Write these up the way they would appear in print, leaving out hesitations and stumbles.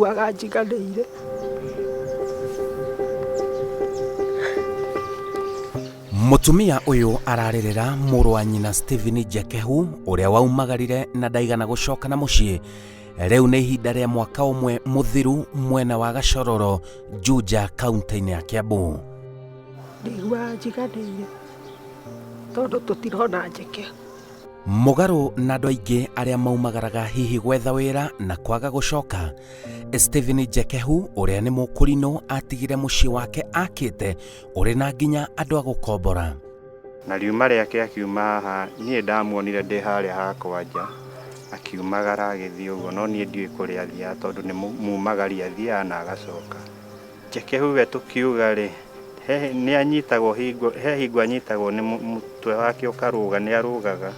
ndaiguaga njiganĩire. Mutumia uyu ararĩrĩra mũrũ wa nyina Stephen Njekehu ũrĩa waumagarire na ndaigana gũcoka na mũciĩ. Rĩu nĩ ihinda rĩa mwaka ũmwe mũthiru mwena wa Gacororo, Juja, kaunti-inĩ ya Kiambu. Ndaiguaga njiganĩire tondũ tũtirona Njekehu. Mũgarũ na andũ aingĩ arĩa maumagaraga hihi gwetha wĩra na kwaga gũcoka, Stephen Njekehu ũrĩa nĩ mũkũrinũ atigire mũciĩ wake akĩte ũrĩ na nginya andũ a gũkombora. Na riuma rĩake akiuma haha, niĩ ndamuonire ndĩ harĩa hakwa nja akiumagara agĩthiĩ ũguo, no niĩ ndiũĩ kũrĩa athiaga tondũ nĩ mumagari athiaga na agacoka. Njekehu we tũkiuga rĩ, nĩ anyitagwo he hingo anyitagwo nĩ mũtwe wake ũkarũga, nĩ arũgaga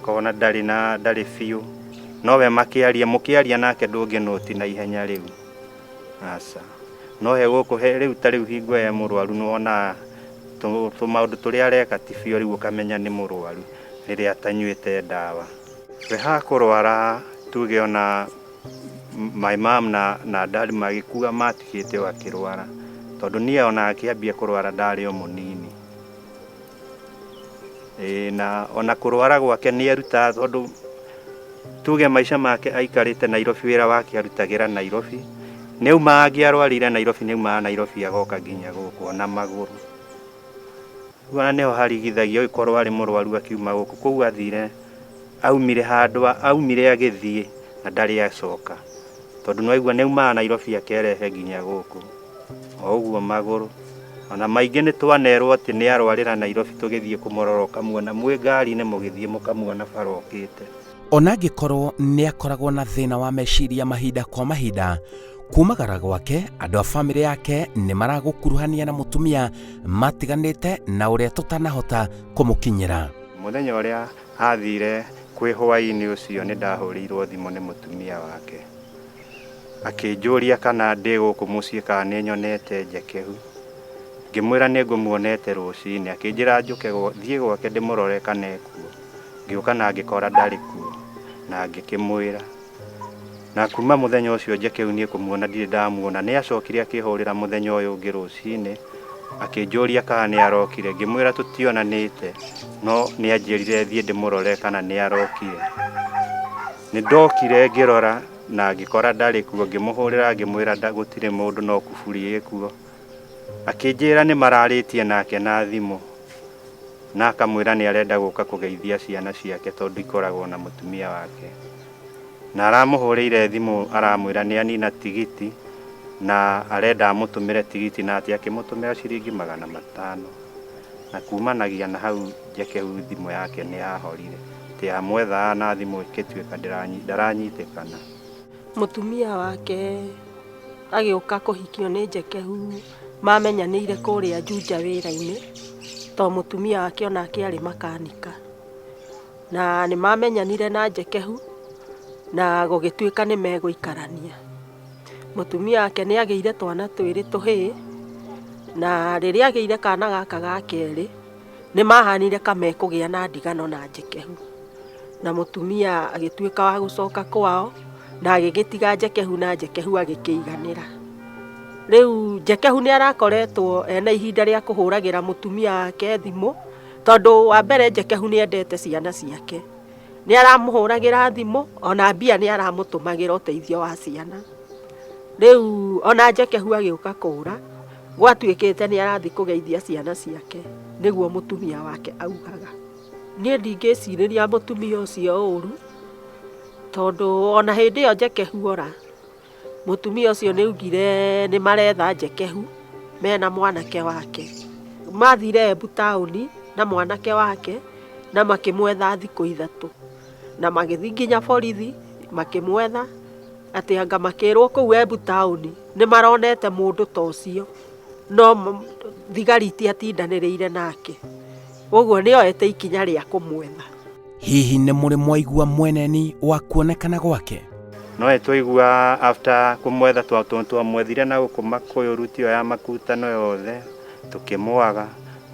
kona ndarĩ biũ, nowe mũkĩaria nake ndũngĩnũti na ihenya rĩu. Aca no he gũkũ rĩu ta rĩu hingo ye mũrwaru nĩwona tũmaũndũ tũrĩa areka ti biũ, rĩu ũkamenya nĩ mũrwaru rĩrĩa atanyuĩte ndawa. We hakũrwara tuge ona my mom na dad magĩkua matigĩte o akĩrwara, tondũ niĩ ona akĩambia kũrwara ndarĩ o mũnini. Na ona kũrwara gwake nĩ aruta, tondũ tuge maica make aikarĩte Nairobi, wĩra wake arutagĩra Nairobi. Nĩuma angĩarwarire Nairobi, nĩuma Nairobi agoka nginya gũkũ ona magũrũ. Ona nĩho harigithagia ũkorwo arĩ mũrwaru akiuma gũkũ, koguo athire aumire handũ aumire agĩthiĩ na ndarĩ acoka, tondũ nĩwaigua nĩuma Nairobi akerehe nginya gũkũ o ũguo magũrũ. Ona maingĩ nĩ twanerwo atĩ nĩ arwarĩra Nairobi, tũgĩthiĩ kũmũrora ũkamuona mwĩ ngari-inĩ mũgĩthiĩ mũkamuona bara okĩte. Ona angĩkorwo nĩ akoragwo na thĩna wa meciria mahinda kwa mahinda, kumagara gwake andũ a bamĩrĩ yake nĩ maragũkuruhania na mũtumia matiganĩte na ũrĩa tũtanahota kũmũkinyĩra. Mũthenya ũrĩa athire kwĩ hwaĩ-inĩ ũcio nĩ ndahũrĩirwo thimũ nĩ mũtumia wake akĩnjũria kana ndĩ gũkũ mũciĩ kana nĩ nyonete Njekehu. Ngĩmwĩra nĩ ngũmuonete rũcinĩ, akĩnjĩra njũke thiĩ gwake ndĩmũrore kana ekuo. Ngĩũka na ngĩkora ndarĩ kuo na ngĩkĩmwĩra, na kuma mũthenya ũcio Njekehu niĩ kũmuona ndirĩ ndamuona. Nĩ acokire akĩhũrĩra mũthenya ũyũ ũngĩ rũcinĩ akĩnjũria kana nĩ arokire. Ngĩmwĩra tũtionanĩte, no nĩ anjĩrire thiĩ ndĩmũrore kana nĩ arokire. Nĩ ndokire ngĩrora na ngĩkora ndarĩ kuo, ngĩmũhũrĩra ngĩmwĩra gũtirĩ mũndũ no kuburi ĩkuo. Akĩnjĩra nĩ mararĩtie nake na thimũ na akamwĩra nĩ arenda gũka kũgeithia ciana ciake tondũ ikoragwo na mũtumia wake, na aramũhũrĩire thimũ aramwĩra nĩ anina tigiti na arenda amũtũmĩre tigiti, na atĩ akĩmũtũmĩra ciringi 500. Na kumanagia na hau Njekehu thimũ yake nĩ yahorire, tĩ amwethaga na thimũ ĩgĩtuĩka ndaranyitĩkana. Mũtumia wake agĩũka kũhikio nĩ Njekehu, mamenyanĩire kũrĩa Juja wĩra-inĩ, to mũtumia wake onake arĩ makanika, na nĩ mamenyanire na Njekehu na gũgĩtuĩka nĩ megũikarania. Mũtumia wake nĩ agĩire twana twĩrĩ tũhĩĩ, na rĩrĩa agĩire kana gaka ga kerĩ nĩ mahanire kamekũgĩa na ndigano na Njekehu, na mũtumia agĩtuĩka wa gũcoka kwao na agĩgĩtiga Njekehu na Njekehu agĩkĩiganĩra. Rĩu Njekehu nĩ arakoretwo ena ihinda rĩa kũhũragĩra mũtumia wake thimũ, tondũ wa mbere Njekehu nĩ endete ciana ciake. Nĩ aramũhũragĩra thimũ, ona mbia nĩ aramũtũmagĩra ũteithio wa ciana. Rĩu ona Njekehu agĩũka kũũra, gwatuĩkĩte nĩ arathiĩ kũgeithia ciana ciake, nĩguo mũtumia wake augaga. Niĩ ndingĩcirĩria mũtumia ũcio ũũru, tondũ ona hĩndĩ ĩyo Njekehu ora mũtumia ũcio nĩ ugire nĩ maretha Njekehu mena mwanake wake. Mathire Embu taũni na mwanake wake na makĩmwetha thikũ 3, na magĩthiĩ nginya borithi makĩmwetha, atĩ anga makĩrwo kũu Embu taũni nĩ maronete mũndũ ta ũcio, no thigari itiatindanĩrĩire nake, ũguo nĩ oete ikinya rĩa kũmwetha. Hihi nĩ mũrĩ mwaigua mweneni wa kuonekana gwake? No twaigua after kũmwetha twamwethire na gũkũ Makũyũ ruti ya makutano yothe, tũkĩmwaga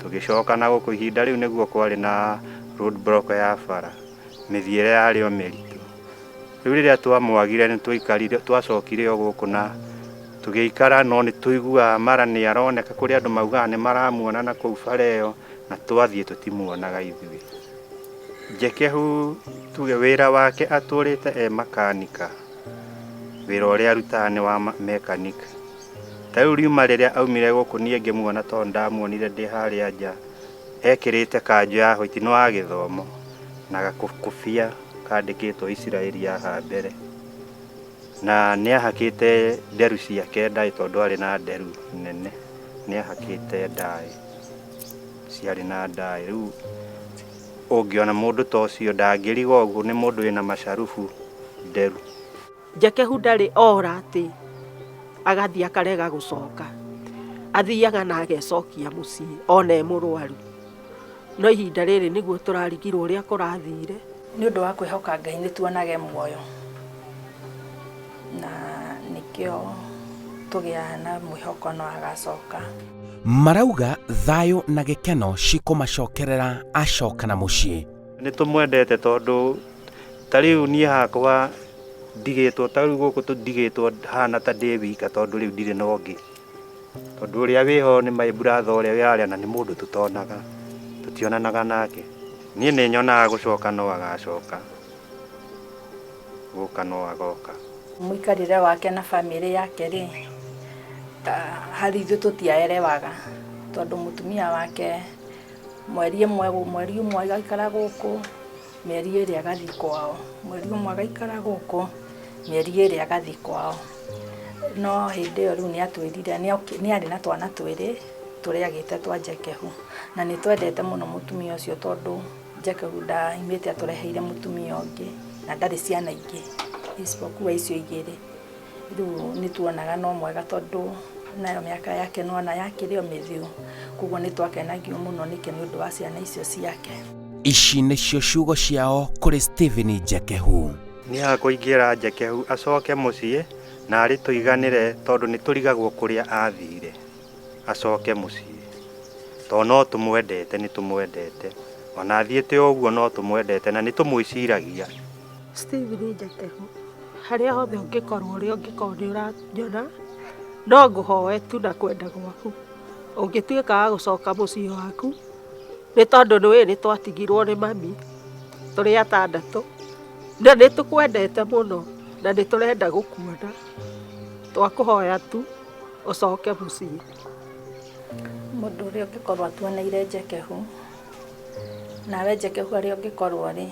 tũgĩcoka na gũkũ ihinda rĩu nĩguo kwarĩ na road block ya bara, mĩthiĩre yarĩ o mĩritũ. rĩu rĩrĩa twamwagire nĩ twaikarire twacokire o gũkũ na tũgĩikara no nĩ tũiguaga mara nĩ aroneka kũrĩ andũ maugaga nĩ maramuona na kũu bara ĩyo na twathiĩ tũtimuonaga ithuĩ. Njekehu tuge wĩra wake atũrĩte makanika, wĩra ũrĩa arutaga nĩ wa mekanika. Ta rĩu riuma rĩrĩa aumire gũkũ niĩ ngĩmuona tondũ ndamuonire ndĩ harĩa nja ekĩrĩte kanjũ ya hwaiti nĩ wa gĩthomo na gakũbia kandĩkĩtwo Isiraeli haha mbere, na nĩ ahakĩte nderu ciake ndaĩ tondũ arĩ na nderu nene, nĩ ahakĩte ndaĩ ciarĩ na ndaĩ. Rĩu ũngĩona mũndũ ta ũcio ndangĩriga ũguo, nĩ mũndũ wĩna macarubu nderu. Njekehu ndarĩ ora atĩ agathiĩ akarega gũcoka, athiaga na agecokia mũciĩ ona e mũrwaru. No ihinda rĩrĩ nĩguo tũrarigirwo ũrĩa kũrathire. Nĩ ũndũ wa kwĩhoka Ngai nĩ tuonage muoyo, na nĩkĩo tũgĩa na mwĩhoko no agacoka. Marauga thayũ na gĩkeno cikũmacokerera acoka na mũciĩ. Nĩ tũmwendete tondũ ta rĩu niĩ hakwa ndigĩtwo, ta rĩu gũkũ tũndigĩtwo hana ta ndĩ wika tondũ rĩu ndirĩ na ũngĩ, tondũ ũrĩa wĩho nĩ my brother ũrĩa wĩharĩa na nĩ mũndũ tũtonaga, tũtionanaga nake. Niĩ nĩ nyonaga gũcoka no agacoka, gũka no agoka. Mũikarĩre wake na bamĩrĩ yake rĩ, harĩ ithuĩ tũtiaerewaga tondũ mũtumia wake mweri ũmwe agaikara gũkũ, mĩeri ĩrĩ agathiĩ kwao, mweri ũmwe agaikara gũkũ, mĩeri ĩrĩ agathiĩ kwao. No hĩndĩ ĩyo rĩu nĩ atwĩrire, nĩ arĩ na twana twĩrĩ tũrĩa agĩte twa Njekehu, na nĩ twendete mũno mũtumia ũcio tondũ Njekehu ndaimĩte atũreheire mũtumia ũngĩ na ndarĩ ciana ingĩ isipokuwa icio igĩrĩ. Rĩu nĩ tuonaga no mwega tondũ nayo mĩaka yake no ona yakĩrĩ o mĩthiu, koguo nĩ twakenagio mũno nĩkĩ nĩ ũndũ wa ciana icio ciake. Ici nĩcio ciugo ciao kũrĩ Stephen Njekehu. Nĩ akũingĩra Njekehu acoke mũciĩ na arĩ tũiganĩre tondũ nĩ tũrigagwo kũrĩa athire, acoke mũciĩ tondũ no tũmwendete, nĩ tũmwendete ona athiĩte ũguo no tũmwendete na nĩ tũmwĩciragia. Stephen Njekehu, harĩa hothe ũngĩkorwo ũrĩa ũngĩkorwo nĩ ũranyona, no ngũhoe tu na kwenda gwaku ũngĩtuĩka wa gũcoka mũciĩ waku, nĩ tondũ nĩ twatigirwo nĩ mami tũrĩ atandatũ na nĩ tũkwendete mũno na nĩ tũrenda gũkuona. Twakũhoya tu ũcoke mũciĩ. Mũndũ ũrĩa ũngĩkorwo atuoneire Njekehu, nawe Njekehu harĩa ũngĩkorwo rĩ,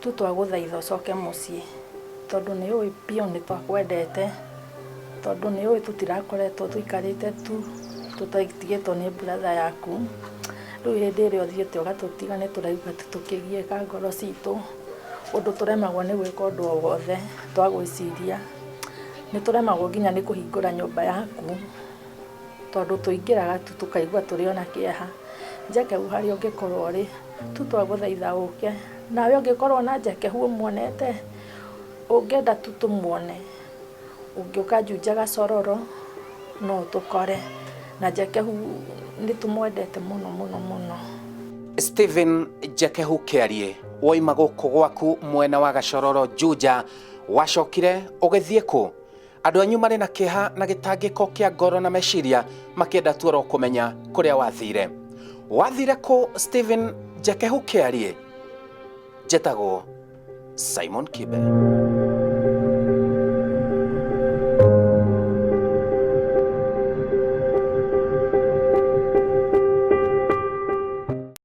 tu twagũthaitha ũcoke mũciĩ tondũ nĩ ũĩ biũ nĩ twakwendete, tondũ nĩ ũĩ tũtirakoretwo tũikarĩte tu tũtatigĩtwo nĩ brother yaku. Rĩu hĩndĩ ĩrĩa ũthiĩte ũgatũtiga nĩ tũraigua tũkĩgiĩka ngoro citũ, ũndũ tũremagwo nĩ gwĩka ũndũ o wothe twagwĩciria, nĩ tũremagwo nginya nĩ kũhingũra nyũmba yaku tondũ tũingĩraga tu tũkaigua tũrĩ ona kĩeha. Njekehu harĩa ũngĩkorwo rĩ, tu twagũthaitha ũke, nawe ũngĩkorwo na Njekehu ũmuonete ũngĩenda tu tũmuone, ũngĩũka Juja Gacororo no tũkore, na Njekehu nĩ tũmwendete mũno mũno mũno. Stephen Njekehu Kĩariĩ, woima gũkũ gwaku mwena wa Gacororo Juja, wacokire ũgĩthiĩ kũ? Andũ anyu marĩ na kĩeha na gĩtangĩko kĩa ngoro na meciria makĩenda tuoro kũmenya kũrĩa wathire. Wathire kũ Stephen Njekehu Kĩariĩ? Njĩtagwo Simon Kibe.